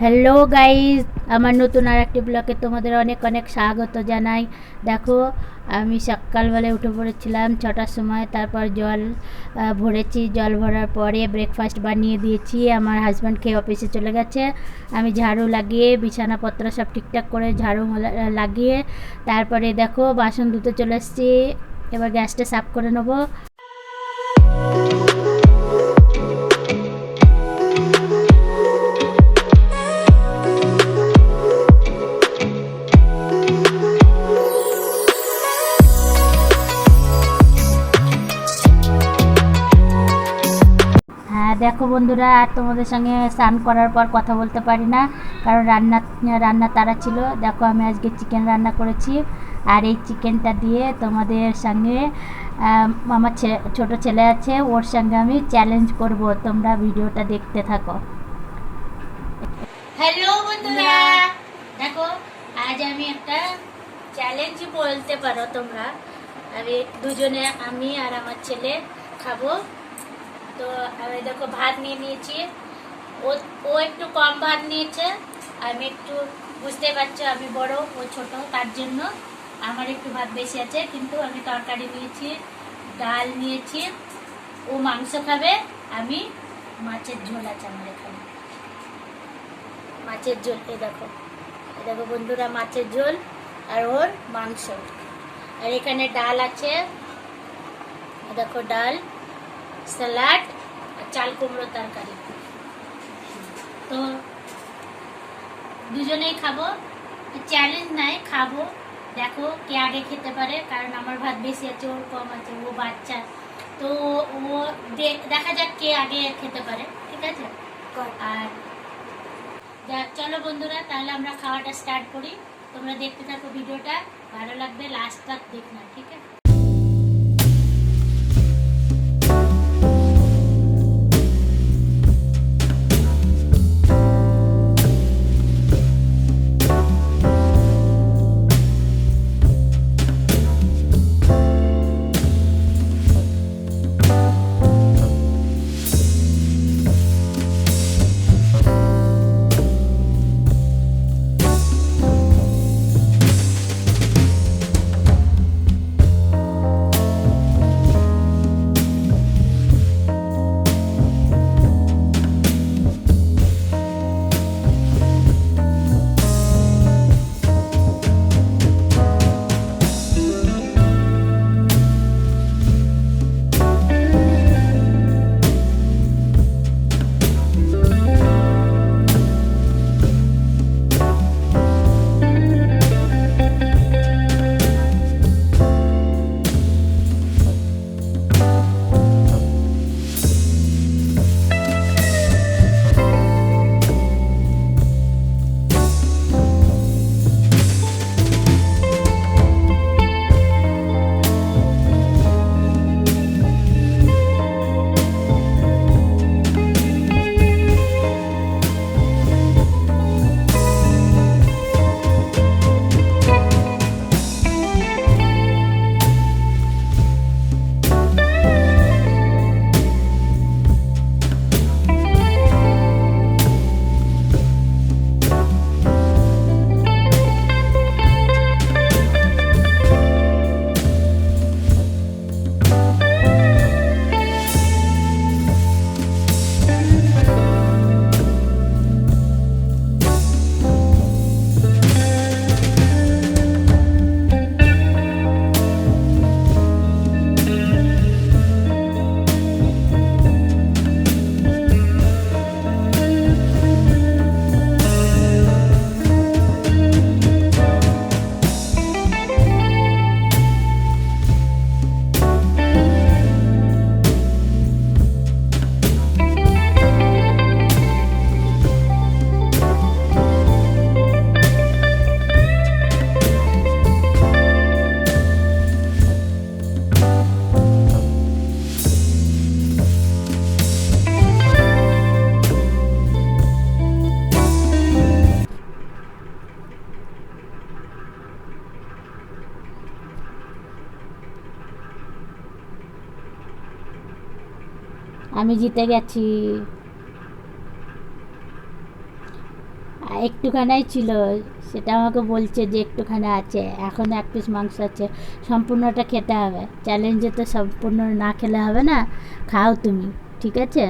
Hello guys, আমার নতুন আর একটি ব্লগে তোমাদের অনেক অনেক স্বাগত জানাই। দেখো, আমি সকালবেলায় উঠে পড়েছিলাম 6টার সময়। তারপর জল ভরেছি। জল ভরার পরে ব্রেকফাস্ট বানিয়ে দিয়েছি। আমার হাজব্যান্ড খেয়ে অফিসে চলে গেছে। আমি ঝাড়ু লাগিয়ে বিছানাপত্র সব ঠিকঠাক করে ঝাড়ু লাগিয়ে তারপরে দেখো বাসন ধুতে চলে এসেছি। এবার গ্যাসটা সাফ করে নেবো। হ্যাঁ দেখো বন্ধুরা, আর তোমাদের সঙ্গে স্নান করার পর কথা বলতে পারি না, কারণ রান্না তাড়া ছিল। দেখো, আমি আজকে চিকেন রান্না করেছি। আর এই চিকেনটা দিয়ে তোমাদের সঙ্গে আমার ছোট ছেলে আছে, ওর সঙ্গে আমি চ্যালেঞ্জ করব। তোমরা ভিডিওটা দেখতে থাকো। হ্যালো বন্ধুরা, দেখো আজ আমি একটা চ্যালেঞ্জ বলতে পারো তোমরা। দুজনে, আমি আর আমার ছেলে খাবো। তো আমি দেখো ভাত নিয়ে নিয়েছি। ও ও একটু কম ভাত নিয়েছে। আমি একটু, বুঝতে পারছো আমি বড়, ও ছোট, তার জন্য আমার একটু ভাত বেশি আছে। কিন্তু আমি তরকারি নিয়েছি, ডাল নিয়েছি। ও মাংস খাবে, আমি মাছের ঝোল আছে আমার এখানে। মাছের ঝোল, এ দেখো বন্ধুরা, মাছের ঝোল আর ওর মাংস। আর এখানে ডাল আছে, দেখো ডাল, স্যালাড আর চাল কুমড়ো তরকারি। তো দুজনেই খাবো, চ্যালেঞ্জ নাই, খাবো। দেখো কে আগে খেতে পারে, কারণ আমার ভাত বেশি আছে, ওর কম আছে, ও বাচ্চা। তো ও দেখা যাক কে আগে খেতে পারে, ঠিক আছে? আর চলো বন্ধুরা, তাহলে আমরা খাওয়াটা স্টার্ট করি। তোমরা দেখতে থাকো ভিডিওটা, ভালো লাগবে, লাস্ট তক দেখনা, ঠিক আছে? আমি জিতে গেছি। একটুখানাই ছিল, সেটা আমাকে বলছে যে একটুখানি আছে, এখন 1 পিস মাংস আছে, সম্পূর্ণটা খেতে হবে। চ্যালেঞ্জে তো সম্পূর্ণ না খেলে হবে না, খাও তুমি, ঠিক আছে?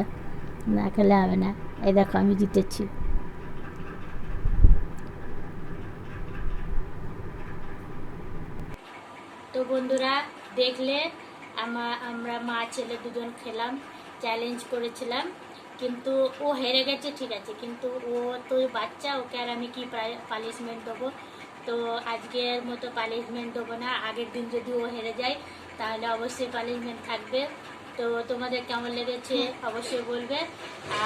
না খেলে হবে না। এই দেখো আমি জিতেছি। তো বন্ধুরা দেখলে আমরা মা ছেলে দুজন খেলাম, চ্যালেঞ্জ করেছিলাম, কিন্তু ও হেরে গেছে ঠিক আছে, কিন্তু ও তো বাচ্চা, ওকে আর আমি কি পানিশমেন্ট দেবো? তো আজকের মতো পানিশমেন্ট দেবো না, আগের দিন যদি ও হেরে যায় তাহলে অবশ্যই পানিশমেন্ট থাকবে। তো তোমাদের কেমন লেগেছে অবশ্যই বলবে।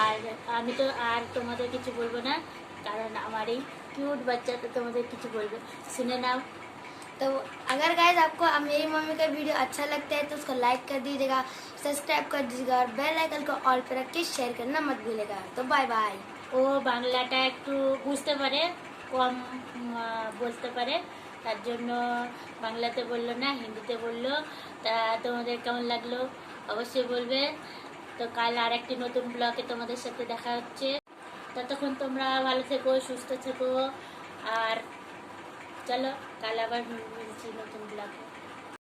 আর আমি তো আর তোমাদের কিছু বলবো না, কারণ আমার এই কিউট বাচ্চাটা তোমাদের কিছু বলবে, শুনে नाव। तो अगर गाइस आपको मेरी मम्मी का वीडियो अच्छा लगता है तो उसको लाइक कर दीजिएगा, सब्सक्राइब कर दीजिएगा और बेल आइकन को ऑल पर रख के शेयर करना मत भूलिएगा। तो बाय बाय। ও বাংলাটা একটু বুঝতে পারে, কম বলতে পারে, তার জন্য বাংলাতে বললো না, হিন্দিতে বললো। তা তোমাদের কেমন লাগলো অবশ্যই বলবে। তো কাল আর একটি নতুন ব্লগে তোমাদের সাথে দেখা হচ্ছে। ততক্ষণ তোমরা ভালো থেকো, সুস্থ থেকো, আর চলো কাল আবার মিলছি নতুন ব্লগে।